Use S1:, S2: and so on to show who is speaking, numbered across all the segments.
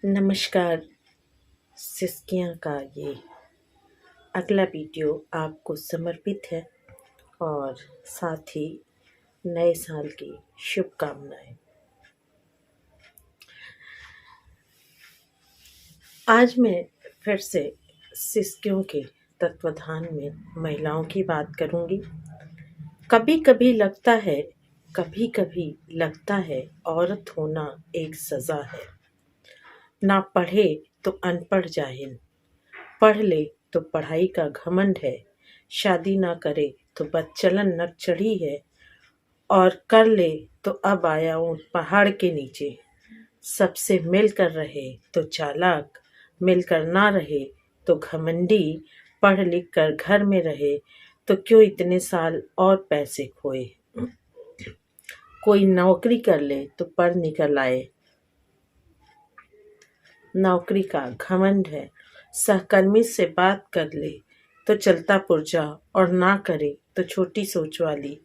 S1: नमस्कार। सिस्कियाँ का ये अगला वीडियो आपको समर्पित है और साथ ही नए साल की शुभकामनाएं। आज मैं फिर से सिस्कियों के तत्वाधान में महिलाओं की बात करूंगी। कभी कभी लगता है औरत होना एक सजा है। ना पढ़े तो अनपढ़ जाहिल, पढ़ ले तो पढ़ाई का घमंड है, शादी ना करे तो बदचलन न चढ़ी है, और कर ले तो अब आया हूँ पहाड़ के नीचे। सबसे मिलकर रहे तो चालाक, मिलकर ना रहे तो घमंडी, पढ़ लिख कर घर में रहे तो क्यों इतने साल और पैसे खोए। कोई नौकरी कर ले तो पढ़ निकल आए, नौकरी का घमंड है। सहकर्मी से बात कर ले तो चलता पुर्जा, और ना करे तो छोटी सोच वाली।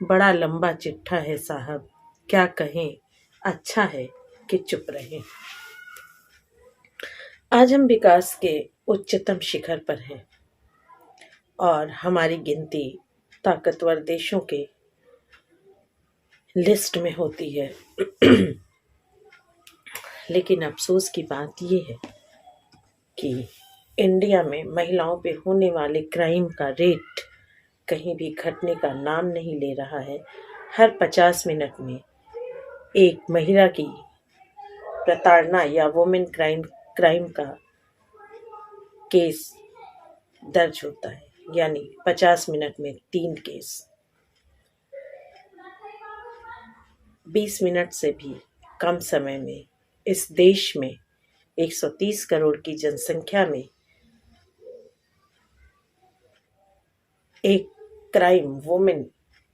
S1: बड़ा लंबा चिट्ठा है साहब, क्या कहें, अच्छा है कि चुप रहे। आज हम विकास के उच्चतम शिखर पर हैं और हमारी गिनती ताकतवर देशों के लिस्ट में होती है। लेकिन अफसोस की बात यह है कि इंडिया में महिलाओं पे होने वाले क्राइम का रेट कहीं भी घटने का नाम नहीं ले रहा है। हर 50 मिनट में एक महिला की प्रताड़ना या वुमेन क्राइम का केस दर्ज होता है, यानी 50 मिनट में 3 केस। 20 मिनट से भी कम समय में इस देश में 130 करोड़ की जनसंख्या में एक crime, women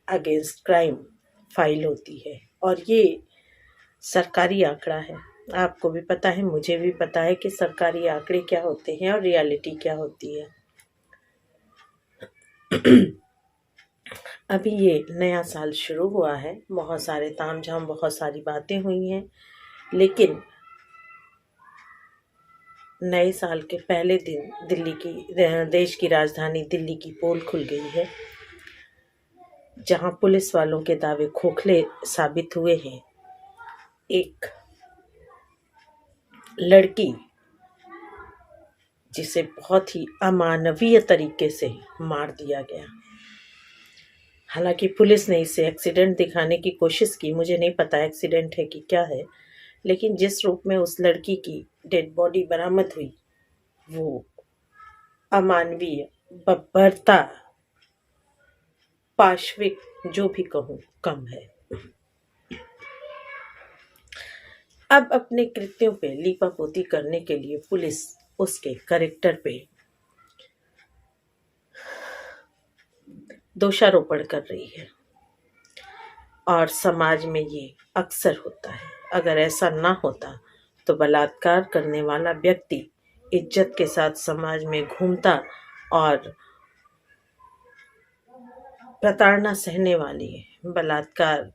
S1: against crime file होती है। और ये सरकारी आंकड़ा है। आपको भी पता है, मुझे भी पता है कि सरकारी आंकड़े क्या होते हैं और रियलिटी क्या होती है। अभी ये नया साल शुरू हुआ है, बहुत सारे तामझाम, बहुत सारी बातें हुई हैं, लेकिन नए साल के पहले दिन देश की राजधानी दिल्ली की पोल खुल गई है, जहां पुलिस वालों के दावे खोखले साबित हुए हैं। एक लड़की जिसे बहुत ही अमानवीय तरीके से मार दिया गया। हालांकि पुलिस ने इसे एक्सीडेंट दिखाने की कोशिश की, मुझे नहीं पता एक्सीडेंट है कि क्या है, लेकिन जिस रूप में उस लड़की की डेड बॉडी बरामद हुई वो अमानवीय, बर्बरता, पाशविक, जो भी कहूँ कम है। अब अपने कृत्यों पे लीपापोती करने के लिए पुलिस उसके कैरेक्टर पे दोषारोपण कर रही है, और समाज में ये अक्सर होता है। अगर ऐसा ना होता तो बलात्कार करने वाला व्यक्ति इज्जत के साथ समाज में घूमता और प्रताड़ना सहने वाली, बलात्कार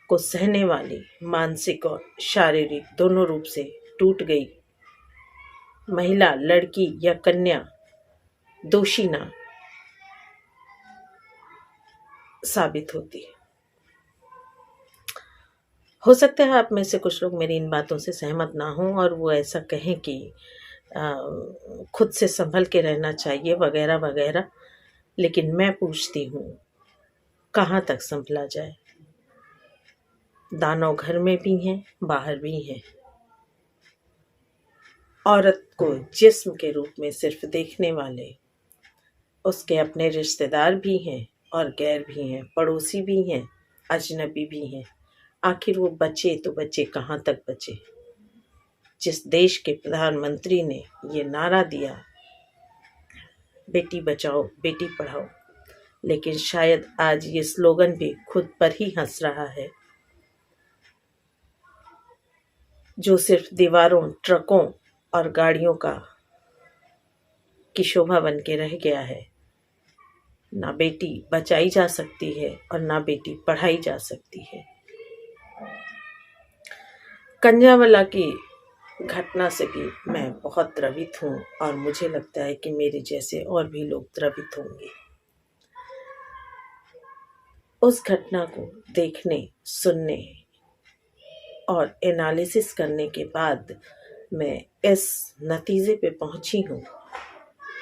S1: को सहने वाली, मानसिक और शारीरिक दोनों रूप से टूट गई महिला, लड़की या कन्या दोषी ना साबित होती है। हो सकता है आप में से कुछ लोग मेरी इन बातों से सहमत ना हों और वो ऐसा कहें कि खुद से संभल के रहना चाहिए वगैरह वगैरह, लेकिन मैं पूछती हूँ, कहाँ तक संभला जाए। दानव घर में भी हैं, बाहर भी हैं। औरत को जिस्म के रूप में सिर्फ देखने वाले उसके अपने रिश्तेदार भी हैं और गैर भी हैं, पड़ोसी भी हैं, अजनबी भी हैं। आखिर वो बचे तो बचे कहाँ तक बचे। जिस देश के प्रधानमंत्री ने ये नारा दिया, बेटी बचाओ बेटी पढ़ाओ, लेकिन शायद आज ये स्लोगन भी खुद पर ही हंस रहा है, जो सिर्फ दीवारों, ट्रकों और गाड़ियों की शोभा बन के रह गया है। ना बेटी बचाई जा सकती है और ना बेटी पढ़ाई जा सकती है। कंजावाला की घटना से भी मैं बहुत द्रवित हूँ और मुझे लगता है कि मेरे जैसे और भी लोग द्रवित होंगे। उस घटना को देखने, सुनने और एनालिसिस करने के बाद मैं इस नतीजे पे पहुंची हूँ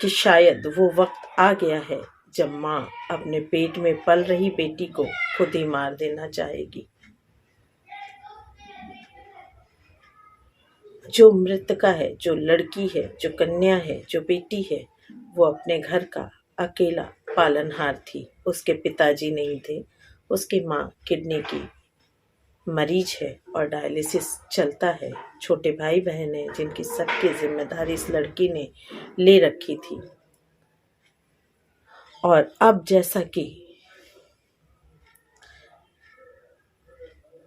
S1: कि शायद वो वक्त आ गया है जब माँ अपने पेट में पल रही बेटी को खुद ही मार देना चाहेगी। जो मृतका है, जो लड़की है, जो कन्या है, जो बेटी है, वो अपने घर का अकेला पालनहार थी। उसके पिताजी नहीं थे। उसकी माँ किडनी की मरीज है और डायलिसिस चलता है। छोटे भाई बहन हैं जिनकी सबकी जिम्मेदारी इस लड़की ने ले रखी थी। और अब जैसा कि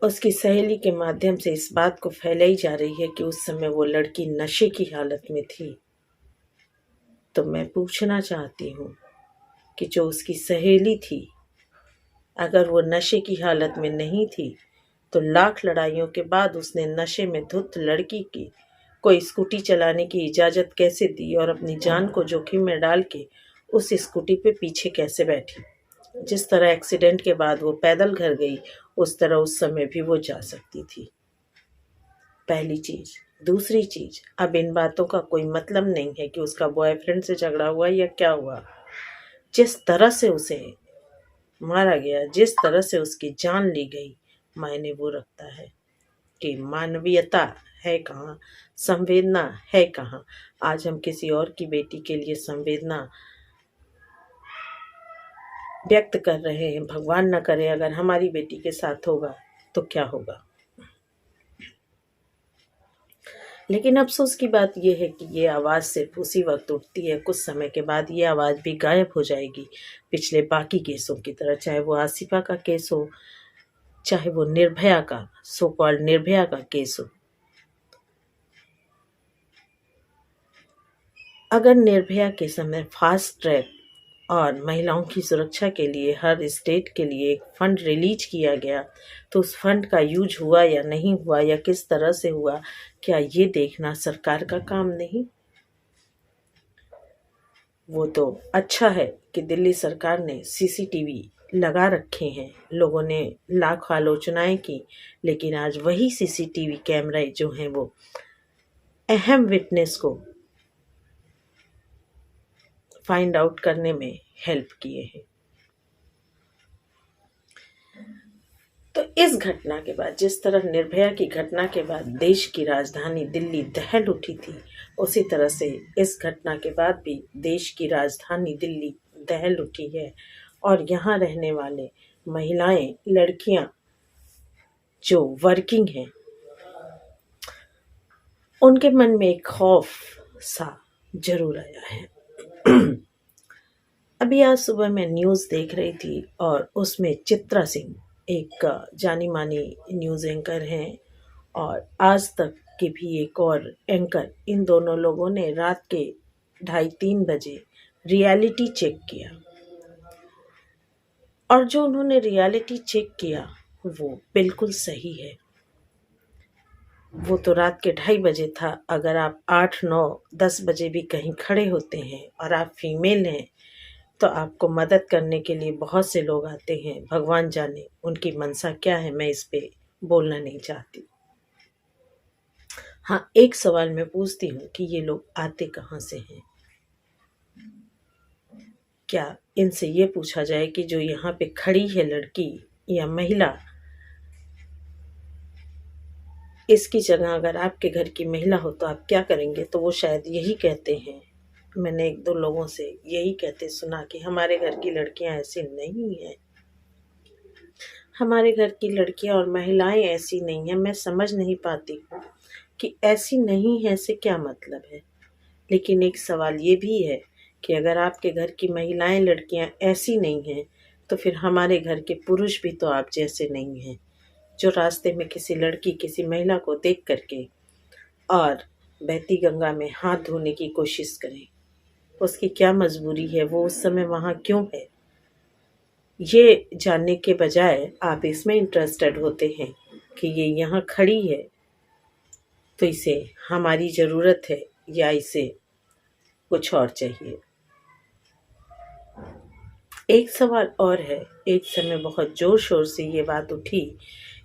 S1: उसकी सहेली के माध्यम से इस बात को फैलाई जा रही है कि उस समय वो लड़की नशे की हालत में थी, तो मैं पूछना चाहती हूँ कि जो उसकी सहेली थी, अगर वो नशे की हालत में नहीं थी तो लाख लड़ाइयों के बाद उसने नशे में धुत लड़की की कोई स्कूटी चलाने की इजाज़त कैसे दी और अपनी जान को जोखिम में डाल के उस स्कूटी पे पीछे कैसे बैठी। जिस तरह एक्सीडेंट के बाद वो पैदल घर गई, उस तरह उस समय भी वो जा सकती थी। पहली चीज। दूसरी चीज, अब इन बातों का कोई मतलब नहीं है कि उसका बॉयफ्रेंड से झगड़ा हुआ या क्या हुआ। जिस तरह से उसे मारा गया, जिस तरह से उसकी जान ली गई, मायने वो रखता है कि मानवीयता है कहाँ, संवेदना है कहाँ। आज हम किसी और की बेटी के लिए संवेदना व्यक्त कर रहे हैं। भगवान न करे अगर हमारी बेटी के साथ होगा तो क्या होगा। लेकिन अफसोस की बात यह है कि ये आवाज़ सिर्फ उसी वक्त उठती है, कुछ समय के बाद ये आवाज़ भी गायब हो जाएगी, पिछले बाकी केसों की तरह। चाहे वो आसिफा का केस हो, चाहे वो निर्भया का, सो कॉल्ड निर्भया का केस हो। अगर निर्भया के समय फास्ट ट्रैक और महिलाओं की सुरक्षा के लिए हर स्टेट के लिए एक फंड रिलीज किया गया, तो उस फंड का यूज हुआ या नहीं हुआ या किस तरह से हुआ, क्या ये देखना सरकार का काम नहीं? वो तो अच्छा है कि दिल्ली सरकार ने सीसीटीवी लगा रखे हैं, लोगों ने लाख आलोचनाएं की, लेकिन आज वही सीसीटीवी कैमरे जो हैं वो अहम विटनेस को फाइंड आउट करने में हेल्प किए हैं। तो इस घटना के बाद, जिस तरह निर्भया की घटना के बाद देश की राजधानी दिल्ली दहल उठी थी, उसी तरह से इस घटना के बाद भी देश की राजधानी दिल्ली दहल उठी है। और यहाँ रहने वाले महिलाएं, लड़कियां जो वर्किंग हैं, उनके मन में एक खौफ सा जरूर आया है। अभी आज सुबह मैं न्यूज़ देख रही थी और उसमें चित्रा सिंह एक जानी मानी न्यूज़ एंकर हैं और आज तक के भी एक और एंकर, इन दोनों लोगों ने रात के 2:30-3 बजे रियलिटी चेक किया। और जो उन्होंने रियलिटी चेक किया वो बिल्कुल सही है। वो तो रात के 2:30 बजे था। अगर आप 8, 9, 10 बजे भी कहीं खड़े होते हैं और आप फीमेल हैं तो आपको मदद करने के लिए बहुत से लोग आते हैं। भगवान जाने उनकी मनसा क्या है, मैं इस पे बोलना नहीं चाहती। हाँ, एक सवाल मैं पूछती हूँ कि ये लोग आते कहाँ से हैं? क्या इनसे ये पूछा जाए कि जो यहाँ पे खड़ी है लड़की या महिला, इसकी जगह अगर आपके घर की महिला हो तो आप क्या करेंगे? तो वो शायद यही कहते हैं, मैंने 1-2 लोगों से यही कहते सुना कि हमारे घर की लड़कियां ऐसी नहीं हैं, हमारे घर की लड़कियां और महिलाएं ऐसी नहीं हैं। मैं समझ नहीं पाती हूँ कि ऐसी नहीं है से क्या मतलब है। लेकिन एक सवाल ये भी है कि अगर आपके घर की महिलाएं, लड़कियां ऐसी नहीं हैं तो फिर हमारे घर के पुरुष भी तो आप जैसे नहीं हैं, जो रास्ते में किसी लड़की, किसी महिला को देख करके और बहती गंगा में हाथ धोने की कोशिश करें। उसकी क्या मजबूरी है, वो उस समय वहाँ क्यों है, ये जानने के बजाय आप इसमें इंटरेस्टेड होते हैं कि ये यहाँ खड़ी है तो इसे हमारी ज़रूरत है या इसे कुछ और चाहिए। एक सवाल और है। एक समय बहुत ज़ोर शोर से ये बात उठी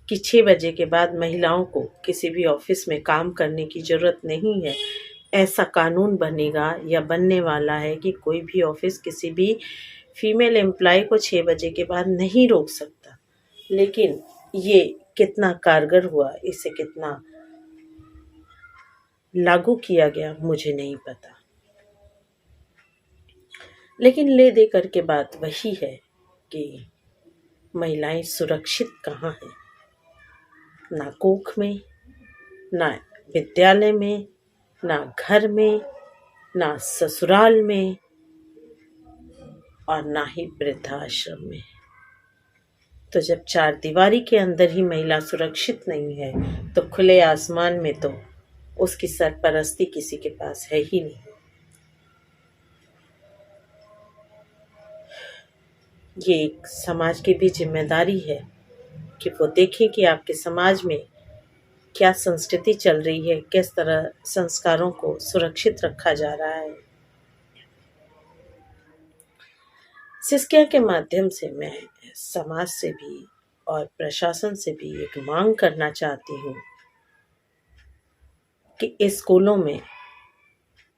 S1: कि 6 बजे के बाद महिलाओं को किसी भी ऑफिस में काम करने की ज़रूरत नहीं है। ऐसा कानून बनेगा या बनने वाला है कि कोई भी ऑफिस किसी भी फीमेल एम्प्लॉय को 6 बजे के बाद नहीं रोक सकता। लेकिन ये कितना कारगर हुआ, इसे कितना लागू किया गया, मुझे नहीं पता। लेकिन ले दे करके बात वही है कि महिलाएं सुरक्षित कहाँ हैं? ना कोख में, ना विद्यालय में, ना घर में, ना ससुराल में और ना ही वृद्धाश्रम में। तो जब चार दीवारी के अंदर ही महिला सुरक्षित नहीं है तो खुले आसमान में तो उसकी सरपरस्ती किसी के पास है ही नहीं। ये एक समाज की भी जिम्मेदारी है कि वो देखें कि आपके समाज में क्या संस्कृति चल रही है, किस तरह संस्कारों को सुरक्षित रखा जा रहा है। सिस्किया के माध्यम से मैं समाज से भी और प्रशासन से भी एक मांग करना चाहती हूँ कि स्कूलों में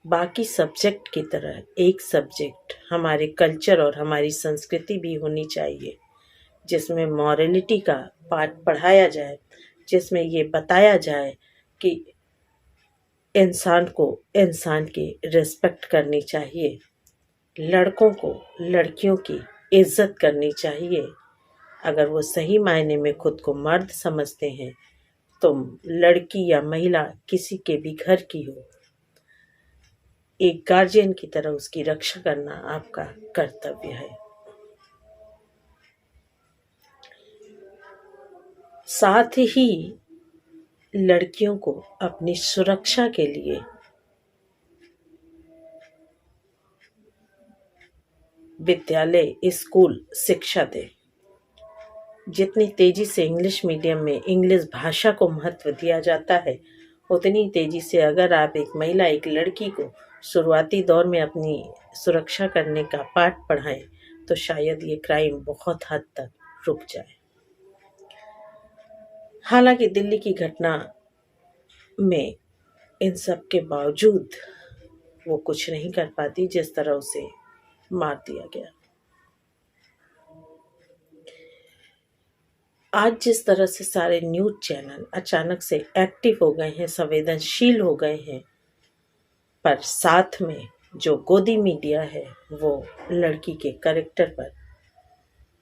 S1: बाकी सब्जेक्ट की तरह एक सब्जेक्ट हमारे कल्चर और हमारी संस्कृति भी होनी चाहिए, जिसमें मॉरलिटी का पाठ पढ़ाया जाए, जिसमें ये बताया जाए कि इंसान को इंसान की रिस्पेक्ट करनी चाहिए, लड़कों को लड़कियों की इज्जत करनी चाहिए। अगर वो सही मायने में खुद को मर्द समझते हैं तो लड़की या महिला किसी के भी घर की हो, एक गार्जियन की तरह उसकी रक्षा करना आपका कर्तव्य है। साथ ही लड़कियों को अपनी सुरक्षा के लिए विद्यालय, स्कूल शिक्षा दे। जितनी तेजी से इंग्लिश मीडियम में इंग्लिश भाषा को महत्व दिया जाता है, उतनी तेजी से अगर आप एक महिला, एक लड़की को शुरुआती दौर में अपनी सुरक्षा करने का पाठ पढ़ाएं तो शायद ये क्राइम बहुत हद तक रुक जाए। हालांकि दिल्ली की घटना में इन सब के बावजूद वो कुछ नहीं कर पाती जिस तरह उसे मार दिया गया। आज जिस तरह से सारे न्यूज़ चैनल अचानक से एक्टिव हो गए हैं, संवेदनशील हो गए हैं, पर साथ में जो गोदी मीडिया है वो लड़की के कैरेक्टर पर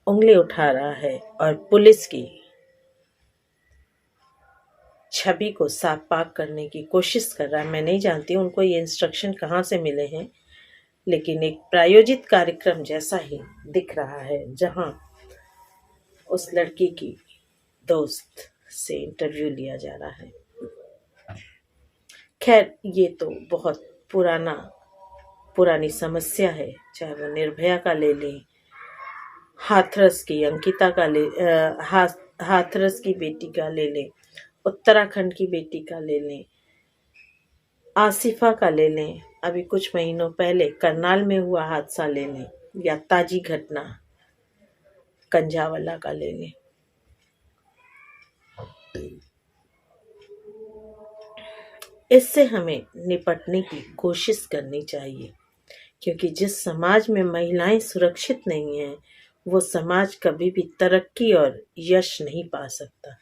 S1: उंगली उठा रहा है और पुलिस की छवि को साफ पाक करने की कोशिश कर रहा है। मैं नहीं जानती उनको ये इंस्ट्रक्शन कहाँ से मिले हैं, लेकिन एक प्रायोजित कार्यक्रम जैसा ही दिख रहा है जहाँ उस लड़की की दोस्त से इंटरव्यू लिया जा रहा है। खैर, ये तो बहुत पुरानी समस्या है, चाहे वो निर्भया का ले लें, हाथरस की अंकिता का हाथरस की बेटी का ले लें, उत्तराखंड की बेटी का ले लें, आसिफा का ले लें, अभी कुछ महीनों पहले करनाल में हुआ हादसा ले लें, या ताजी घटना कंजावला का ले लें। इससे हमें निपटने की कोशिश करनी चाहिए, क्योंकि जिस समाज में महिलाएं सुरक्षित नहीं हैं, वो समाज कभी भी तरक्की और यश नहीं पा सकता।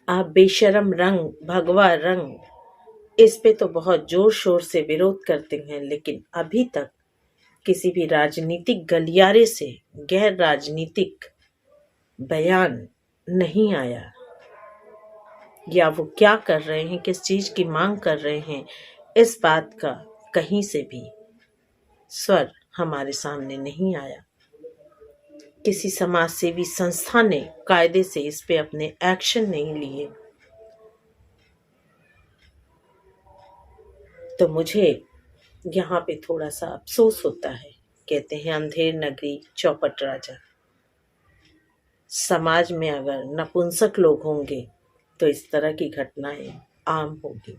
S1: आप बेशरम रंग, भगवा रंग, इस पे तो बहुत जोर शोर से विरोध करते हैं, लेकिन अभी तक किसी भी राजनीतिक गलियारे से गैर राजनीतिक बयान नहीं आया, या वो क्या कर रहे हैं, किस चीज की मांग कर रहे हैं, इस बात का कहीं से भी स्वर हमारे सामने नहीं आया। किसी समाज सेवी संस्था ने कायदे से इस पे अपने एक्शन नहीं लिए। तो मुझे यहाँ पे थोड़ा सा अफसोस होता है। कहते हैं अंधेर नगरी चौपट राजा। समाज में अगर नपुंसक लोग होंगे तो इस तरह की घटनाएं आम होगी।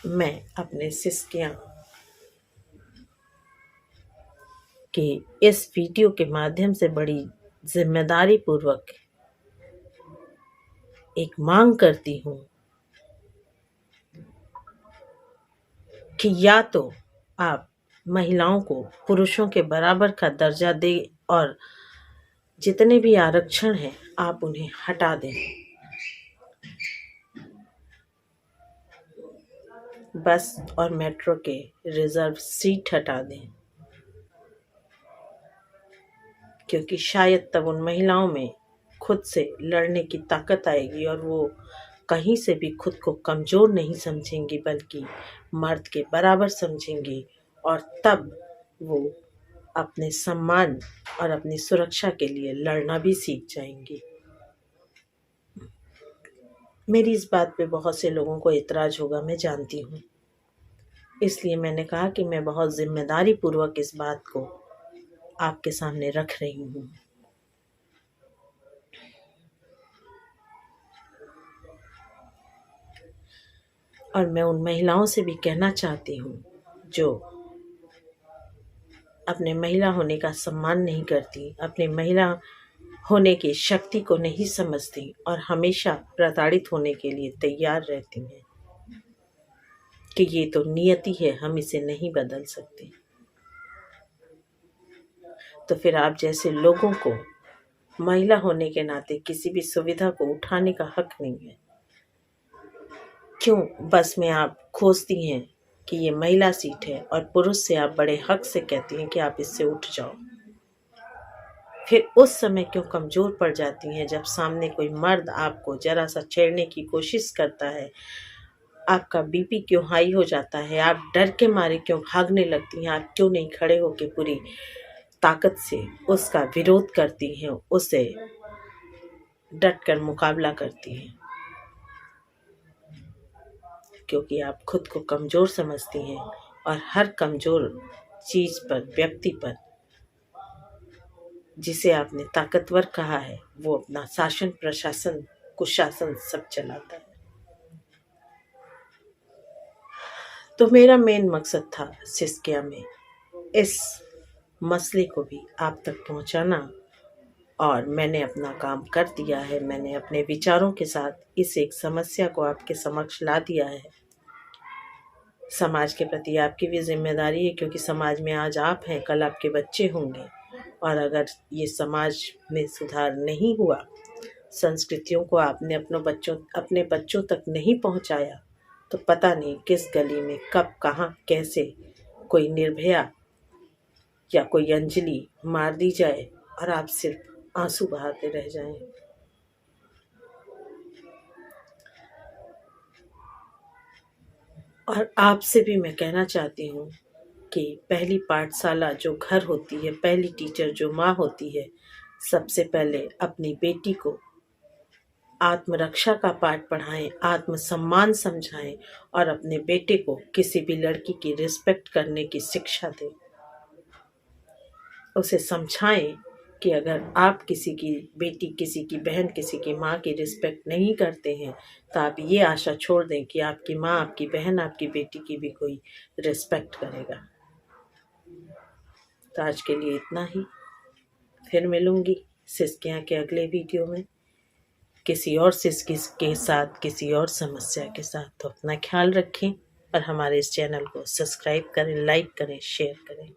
S1: मैं अपने सिस्कियाँ के इस वीडियो के माध्यम से बड़ी जिम्मेदारी पूर्वक एक मांग करती हूँ कि या तो आप महिलाओं को पुरुषों के बराबर का दर्जा दें और जितने भी आरक्षण हैं आप उन्हें हटा दें। बस और मेट्रो के रिजर्व सीट हटा दें, क्योंकि शायद तब उन महिलाओं में खुद से लड़ने की ताकत आएगी और वो कहीं से भी खुद को कमज़ोर नहीं समझेंगी बल्कि मर्द के बराबर समझेंगी, और तब वो अपने सम्मान और अपनी सुरक्षा के लिए लड़ना भी सीख जाएंगी। मेरी इस बात पे बहुत से लोगों को इतराज़ होगा, मैं जानती हूँ, इसलिए मैंने कहा कि मैं बहुत जिम्मेदारी पूर्वक इस बात को आपके सामने रख रही हूँ। और मैं उन महिलाओं से भी कहना चाहती हूँ जो अपने महिला होने का सम्मान नहीं करती, अपने महिला होने की शक्ति को नहीं समझती और हमेशा प्रताड़ित होने के लिए तैयार रहती हैं कि ये तो नियति है, हम इसे नहीं बदल सकते। तो फिर आप जैसे लोगों को महिला होने के नाते किसी भी सुविधा को उठाने का हक नहीं है। क्यों बस में आप खोजती हैं कि ये महिला सीट है और पुरुष से आप बड़े हक से कहती हैं कि आप इससे उठ जाओ। फिर उस समय क्यों कमज़ोर पड़ जाती हैं जब सामने कोई मर्द आपको ज़रा सा छेड़ने की कोशिश करता है? आपका बीपी क्यों हाई हो जाता है? आप डर के मारे क्यों भागने लगती हैं? आप क्यों नहीं खड़े होकर पूरी ताकत से उसका विरोध करती हैं, उसे डट कर मुकाबला करती हैं? क्योंकि आप खुद को कमज़ोर समझती हैं और हर कमज़ोर चीज़ पर, व्यक्ति पर जिसे आपने ताकतवर कहा है, वो अपना शासन, प्रशासन, कुशासन सब चलाता है। तो मेरा मेन मकसद था सिस्किया में इस मसले को भी आप तक पहुंचाना, और मैंने अपना काम कर दिया है। मैंने अपने विचारों के साथ इस एक समस्या को आपके समक्ष ला दिया है। समाज के प्रति आपकी भी जिम्मेदारी है, क्योंकि समाज में आज आप हैं, कल आपके बच्चे होंगे, और अगर ये समाज में सुधार नहीं हुआ, संस्कृतियों को आपने अपने बच्चों तक नहीं पहुंचाया, तो पता नहीं किस गली में कब, कहाँ, कैसे कोई निर्भया या कोई अंजलि मार दी जाए और आप सिर्फ आंसू बहाते रह जाएं। और आपसे भी मैं कहना चाहती हूँ कि पहली पाठशाला जो घर होती है, पहली टीचर जो माँ होती है, सबसे पहले अपनी बेटी को आत्मरक्षा का पाठ पढ़ाएं, आत्मसम्मान समझाएं और अपने बेटे को किसी भी लड़की की रिस्पेक्ट करने की शिक्षा दें। उसे समझाएं कि अगर आप किसी की बेटी, किसी की बहन, किसी की माँ की रिस्पेक्ट नहीं करते हैं, तो आप ये आशा छोड़ दें कि आपकी माँ, आपकी बहन, आपकी बेटी की भी कोई रिस्पेक्ट करेगा। तो आज के लिए इतना ही। फिर मिलूंगी सिस्कियाँ के अगले वीडियो में किसी और सिस्की के साथ, किसी और समस्या के साथ। तो अपना ख्याल रखें और हमारे इस चैनल को सब्सक्राइब करें, लाइक करें, शेयर करें।